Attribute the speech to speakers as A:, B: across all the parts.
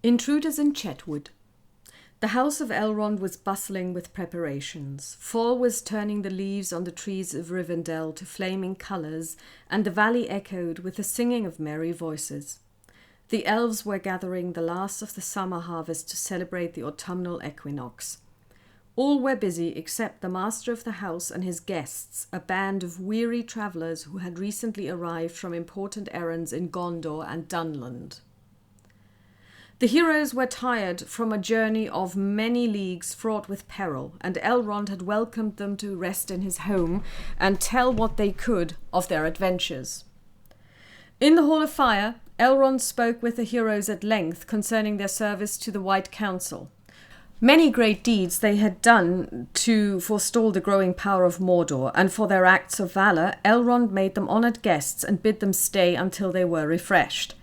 A: Intruders in Chetwood. The house of Elrond was bustling with preparations. Fall was turning the leaves on the trees of Rivendell to flaming colours, and the valley echoed with the singing of merry voices. The elves were gathering the last of the summer harvest to celebrate the autumnal equinox. All were busy except the master of the house and his guests, a band of weary travellers who had recently arrived from important errands in Gondor and Dunland. The heroes were tired from a journey of many leagues fraught with peril, and Elrond had welcomed them to rest in his home and tell what they could of their adventures. In the Hall of Fire, Elrond spoke with the heroes at length concerning their service to the White Council. Many great deeds they had done to forestall the growing power of Mordor, and for their acts of valour, Elrond made them honoured guests and bid them stay until they were refreshed.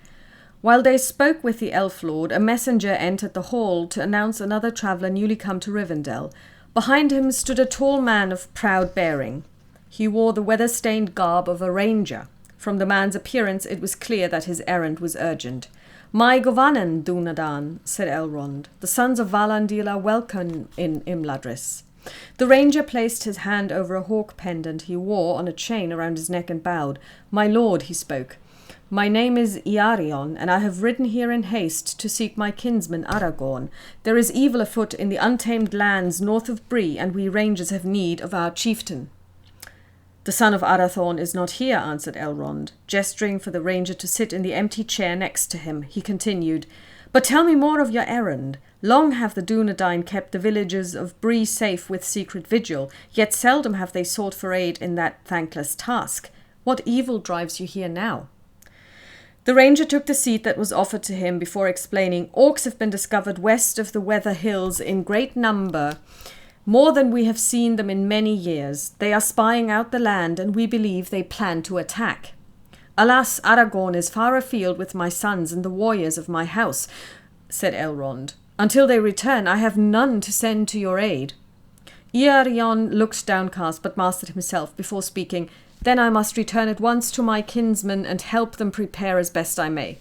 A: While they spoke with the Elf Lord, a messenger entered the hall to announce another traveller newly come to Rivendell. Behind him stood a tall man of proud bearing. He wore the weather-stained garb of a ranger. From the man's appearance it was clear that his errand was urgent. "My Govannen, Dunedain," said Elrond. "The sons of Valandil are welcome in Imladris." The ranger placed his hand over a hawk pendant he wore on a chain around his neck and bowed. "My lord," he spoke, "my name is Iarion, and I have ridden here in haste to seek my kinsman Aragorn. There is evil afoot in the untamed lands north of Bree, and we rangers have need of our chieftain." "The son of Arathorn is not here," answered Elrond. Gesturing for the ranger to sit in the empty chair next to him, he continued, "But tell me more of your errand. Long have the Dunedain kept the villages of Bree safe with secret vigil, yet seldom have they sought for aid in that thankless task. What evil drives you here now?" The ranger took the seat that was offered to him before explaining, "Orcs have been discovered west of the Weather Hills in great number, more than we have seen them in many years. They are spying out the land, and we believe they plan to attack. Alas, Aragorn is far afield with my sons and the warriors of my house," said Elrond. "Until they return, I have none to send to your aid." Iarion looked downcast, but mastered himself before speaking. "Then I must return at once to my kinsmen and help them prepare as best I may.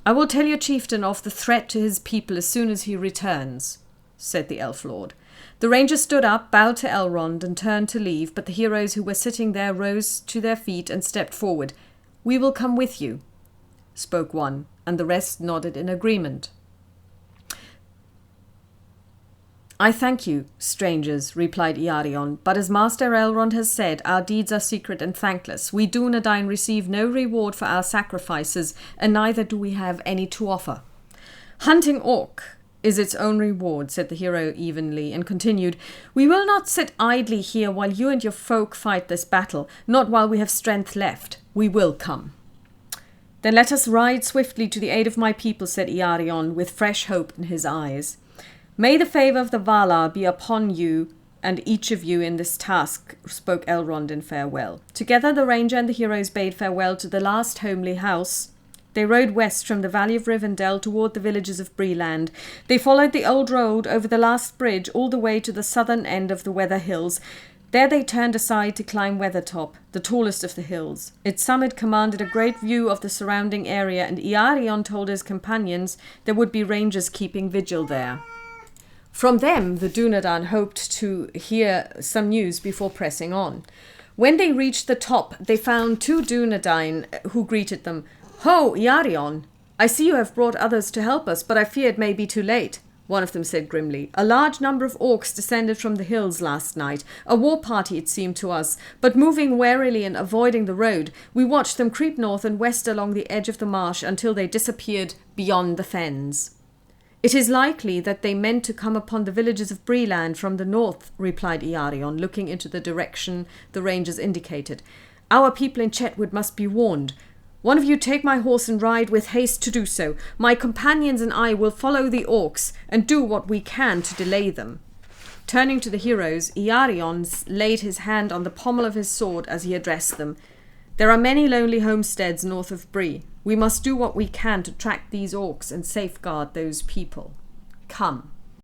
A: I will tell your chieftain of the threat to his people as soon as he returns," said the Elf Lord. The ranger stood up, bowed to Elrond, and turned to leave, but the heroes who were sitting there rose to their feet and stepped forward. "We will come with you," spoke one, and the rest nodded in agreement. "I thank you, strangers," replied Iarion, "but as Master Elrond has said, our deeds are secret and thankless. We Dunedain receive no reward for our sacrifices, and neither do we have any to offer." "Hunting orc is its own reward," said the hero evenly, and continued, "We will not sit idly here while you and your folk fight this battle, not while we have strength left. We will come." "Then let us ride swiftly to the aid of my people," said Iarion, with fresh hope in his eyes. "May the favour of the Valar be upon you and each of you in this task," spoke Elrond in farewell. Together the ranger and the heroes bade farewell to the last homely house. They rode west from the valley of Rivendell toward the villages of Breeland. They followed the old road over the last bridge all the way to the southern end of the Weather Hills. There they turned aside to climb Weathertop, the tallest of the hills. Its summit commanded a great view of the surrounding area, and Iarion told his companions there would be rangers keeping vigil there. From them, the Dunedain hoped to hear some news before pressing on. When they reached the top, they found 2 Dunedain who greeted them. "Ho, Iarion! I see you have brought others to help us, but I fear it may be too late," one of them said grimly. "A large number of orcs descended from the hills last night. A war party, it seemed to us, but moving warily and avoiding the road, we watched them creep north and west along the edge of the marsh until they disappeared beyond the fens." "It is likely that they meant to come upon the villages of Breeland from the north," replied Iarion, looking into the direction the rangers indicated. "Our people in Chetwood must be warned. One of you take my horse and ride with haste to do so. My companions and I will follow the orcs and do what we can to delay them." Turning to the heroes, Iarion laid his hand on the pommel of his sword as he addressed them. "There are many lonely homesteads north of Bree. We must do what we can to track these orcs and safeguard those people. Come."